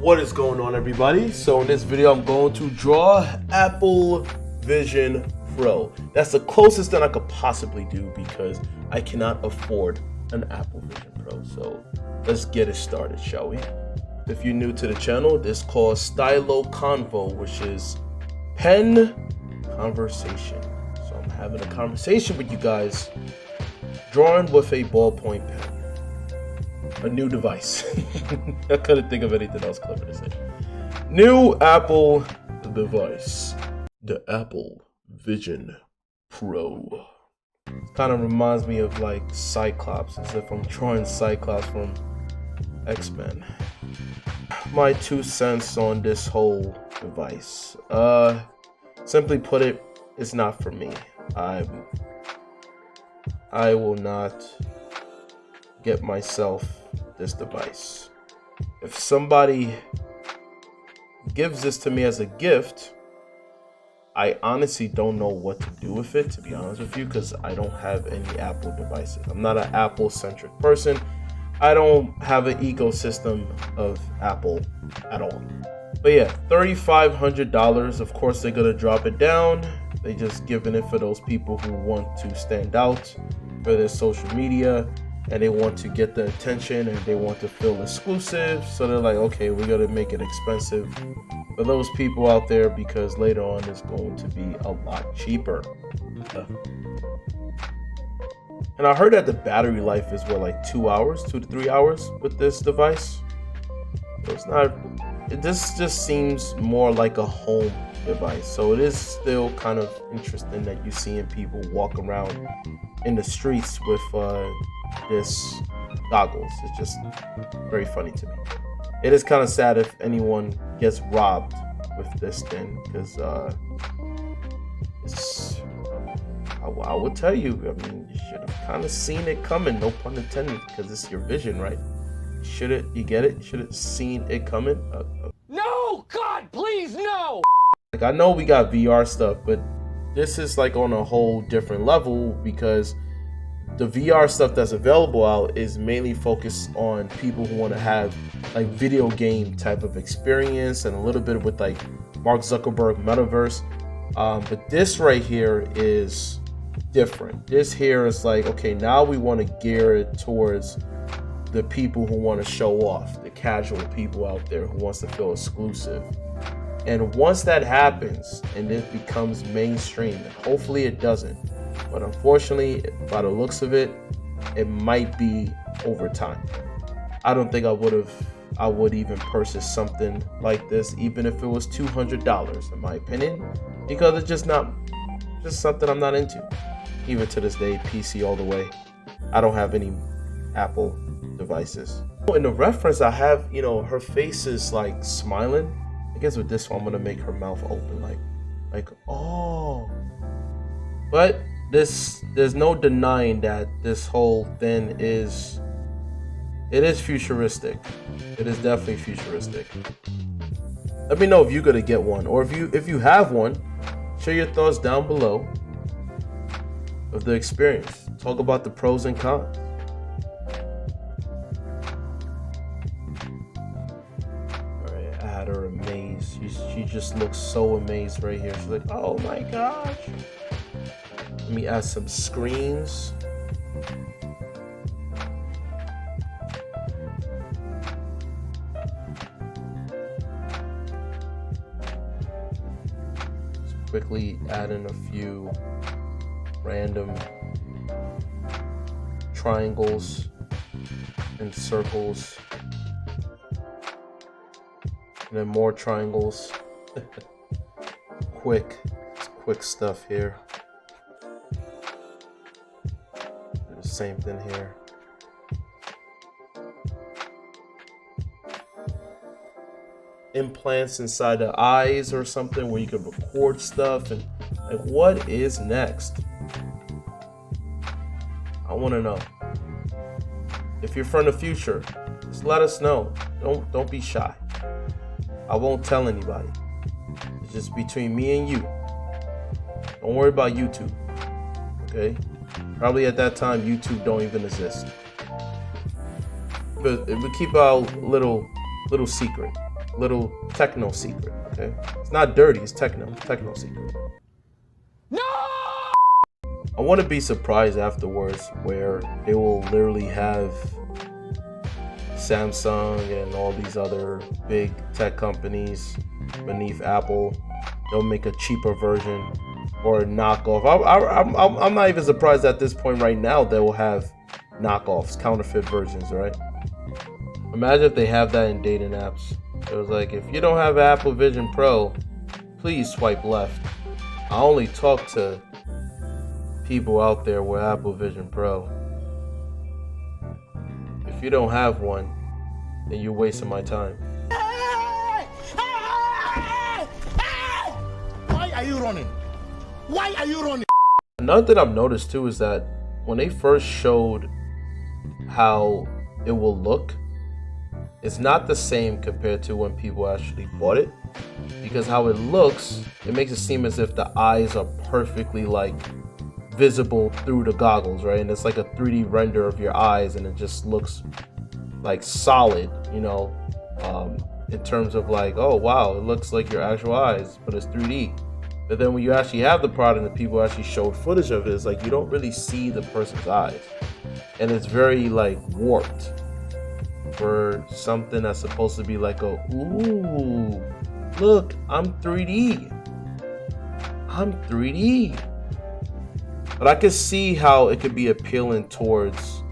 What is going on, everybody? So in this video I'm going to draw Apple Vision Pro. That's the closest that I could possibly do because I cannot afford an Apple Vision Pro. So let's get it started, shall we? If you're new to the channel, this is called Stylo Convo, which is pen conversation. So I'm having a conversation with you guys, drawing with a ballpoint pen. A new device. I couldn't think of anything else clever to say. New Apple device. The Apple Vision Pro. Kind of reminds me of like Cyclops, as if I'm drawing Cyclops from X-Men. My 2 cents on this whole device. Simply put it, it's not for me. I will not get myself this device. If somebody gives this to me as a gift, I honestly don't know what to do with it, to be honest with you, because I don't have any Apple devices. I'm not an Apple-centric person. I don't have an ecosystem of Apple at all. But yeah, $3,500. Of course, they're gonna drop it down. They just giving it for those people who want to stand out for their social media, and they want to get the attention and they want to feel exclusive. So they're like, okay, we're gonna make it expensive for those people out there because later on it's going to be a lot cheaper. And I heard that the battery life is what, like 2 hours, 2 to 3 hours with this device. So it's not, this just seems more like a home device. So it is still kind of interesting that you're seeing people walk around in the streets with this goggles. It's just very funny to me. It is kind of sad if anyone gets robbed with this thing, because it's, I would tell you, I mean, you should have kind of seen it coming, no pun intended, because it's your vision, right? You get it? You should have seen it coming. No, God, please, no! Like, I know we got VR stuff, but this is like on a whole different level, because the VR stuff that's available out is mainly focused on people who want to have like video game type of experience and a little bit with like Mark Zuckerberg metaverse. But this right here is different. This here is like, okay, now we want to gear it towards the people who want to show off, the casual people out there who wants to feel exclusive. And once that happens and it becomes mainstream, and hopefully it doesn't, but unfortunately, by the looks of it, it might be over time. I don't think I would even purchase something like this, even if it was $200, in my opinion, because it's just something I'm not into. Even to this day, PC all the way. I don't have any Apple devices. In the reference, I have, you know, her face is like smiling. I guess with this one, I'm gonna make her mouth open, like oh. But there's no denying that this whole thing is futuristic. It is definitely futuristic. Let me know if you're gonna get one, or if you have one, share your thoughts down below of the experience. Talk about the pros and cons. Alright, I had her amazed. She just looks so amazed right here. She's like, oh my gosh. Let me add some screens. Just quickly add in a few random triangles and circles. And then more triangles. Quick stuff here. Same thing here. Implants inside the eyes or something where you can record stuff, and like, what is next? I want to know. If you're from the future, just let us know. Don't be shy. I won't tell anybody. It's just between me and you. Don't worry about YouTube. Okay? Probably at that time, YouTube don't even exist. But we keep our little secret. little techno secret. Okay, it's not dirty. It's techno secret. No! I want to be surprised afterwards where they will literally have Samsung and all these other big tech companies beneath Apple. They'll make a cheaper version or a knockoff. I'm not even surprised at this point right now they will have knockoffs, counterfeit versions, right? Imagine if they have that in dating apps. It was like, if you don't have Apple Vision Pro, please swipe left. I only talk to people out there with Apple Vision Pro. If you don't have one, then you're wasting my time. Why are you running? Why are you running? Another thing I've noticed too is that when they first showed how it will look, it's not the same compared to when people actually bought it, because how it looks, it makes it seem as if the eyes are perfectly like visible through the goggles, right? And it's like a 3D render of your eyes, and it just looks like solid, you know, in terms of like, oh wow, it looks like your actual eyes, but it's 3D. But then when you actually have the product and the people actually showed footage of it, it's like you don't really see the person's eyes, and it's very like warped for something that's supposed to be like a, ooh, look, I'm 3D. But I can see how it could be appealing towards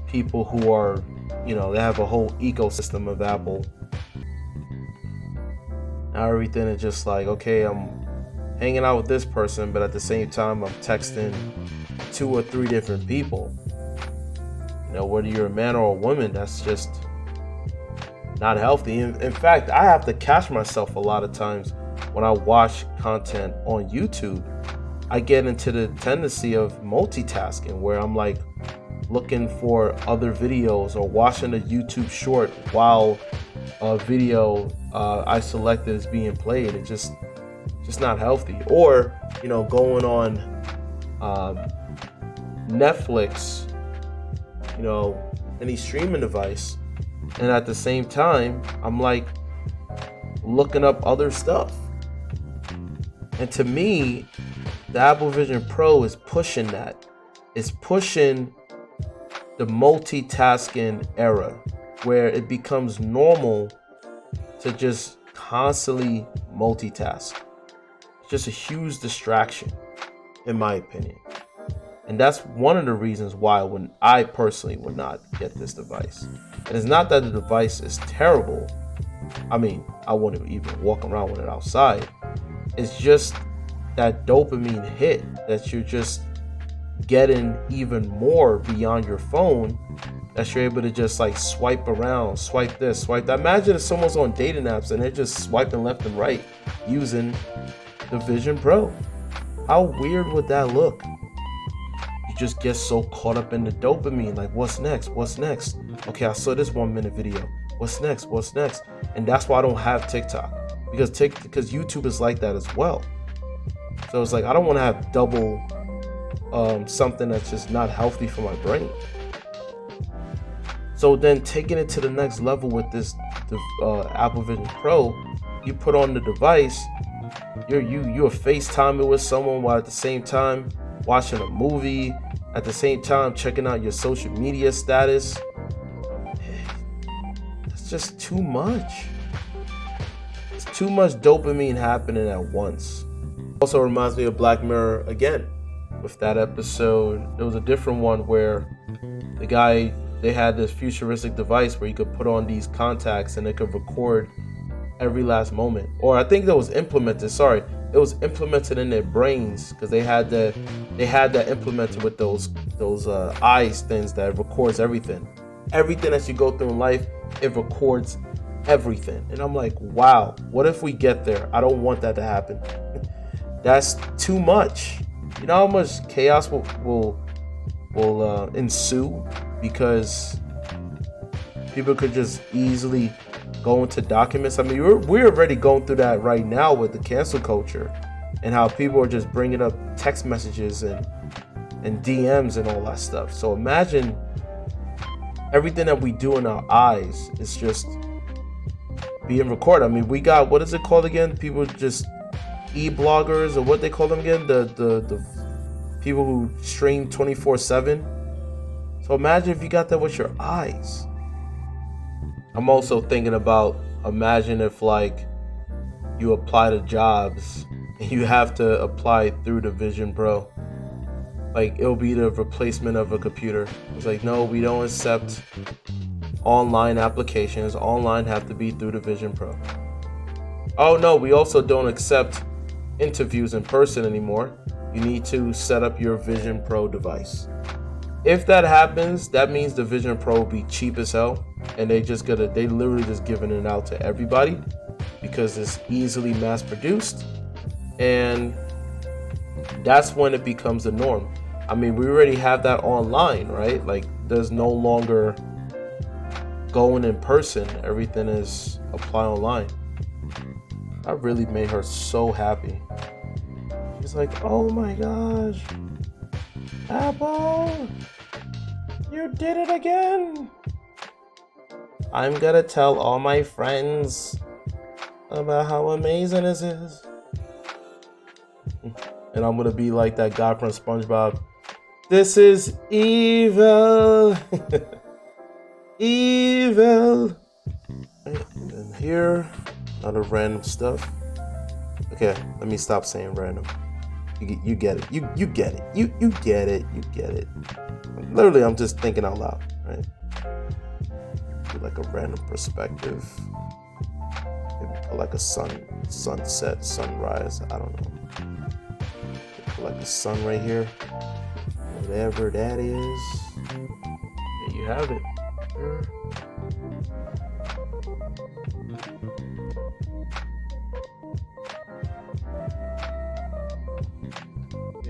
people who are, you know, they have a whole ecosystem of Apple. Now everything is just like, okay, I'm hanging out with this person, but at the same time, I'm texting 2 or 3 different people. You know, whether you're a man or a woman, that's just not healthy. In fact, I have to catch myself a lot of times when I watch content on YouTube. I get into the tendency of multitasking where I'm like looking for other videos or watching a YouTube short while a video I selected is being played. It's just not healthy. Or, you know, going on Netflix, you know, any streaming device, and at the same time I'm like looking up other stuff. And to me, the Apple Vision Pro is pushing that. It's pushing the multitasking era where it becomes normal to just constantly multitask. It's just a huge distraction, in my opinion. And that's one of the reasons why I personally would not get this device. And it's not that the device is terrible. I mean, I wouldn't even walk around with it outside. It's just that dopamine hit that you're just getting even more beyond your phone, that you're able to just like swipe around, swipe this, swipe that. Imagine if someone's on dating apps and they're just swiping left and right using the Vision Pro. How weird would that look? You just get so caught up in the dopamine, like what's next? Okay, I saw this 1-minute video. What's next? And that's why I don't have TikTok, because YouTube is like that as well. So it's like I don't want to have double something that's just not healthy for my brain. So then taking it to the next level with this Apple Vision Pro, you put on the device, you're FaceTiming with someone while at the same time watching a movie, at the same time checking out your social media status. It's just too much. It's too much dopamine happening at once. Also reminds me of Black Mirror again. With that episode, there was a different one where the guy, they had this futuristic device where you could put on these contacts and it could record every last moment. Or I think that was implemented. It was implemented in their brains, because they had that implemented with those eyes things that records everything that you go through in life. It records everything, and I'm like, wow, what if we get there? I don't want that to happen. That's too much. You know how much chaos will ensue, because people could just easily go into documents. I mean, we're already going through that right now with the cancel culture, and how people are just bringing up text messages and DMs and all that stuff. So imagine everything that we do in our eyes is just being recorded. I mean, we got, what is it called again? People just e-bloggers, or what they call them again? The people who stream 24/7. So imagine if you got that with your eyes. I'm also thinking about, imagine if like you apply to jobs and you have to apply through the Vision Pro. Like, it'll be the replacement of a computer. It's like, no, we don't accept online applications. Online have to be through the Vision Pro. Oh no, we also don't accept interviews in person anymore. You need to set up your Vision Pro device. If that happens, that means the Vision Pro will be cheap as hell, and they literally just giving it out to everybody because it's easily mass produced, and that's when it becomes the norm. I mean, we already have that online, right? Like, there's no longer going in person. Everything is apply online. I really made her so happy. She's like, oh my gosh, Apple, you did it again. I'm gonna tell all my friends about how amazing this is. And I'm gonna be like that guy from SpongeBob. This is evil. Evil. And here, other random stuff. Okay, let me stop saying random. You get it. You get it. You get it. You get it. Literally, I'm just thinking out loud, right? Do like a random perspective. Maybe put like a sunset, sunrise. I don't know. Put like the sun right here. Whatever that is. There you have it. There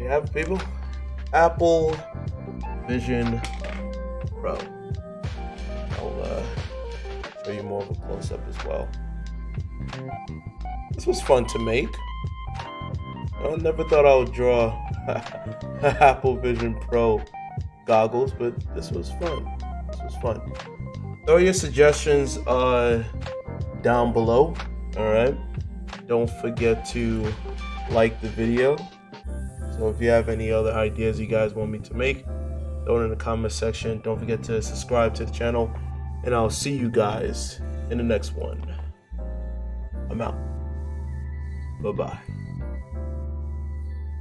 you have it, people. Apple Vision Pro. I'll show you more of a close-up as well. This was fun to make. I never thought I would draw Apple Vision Pro goggles, but this was fun. This was fun. Throw your suggestions down below. All right. Don't forget to like the video. So if you have any other ideas you guys want me to make, throw it in the comment section. Don't forget to subscribe to the channel, and I'll see you guys in the next one. I'm out. Bye-bye.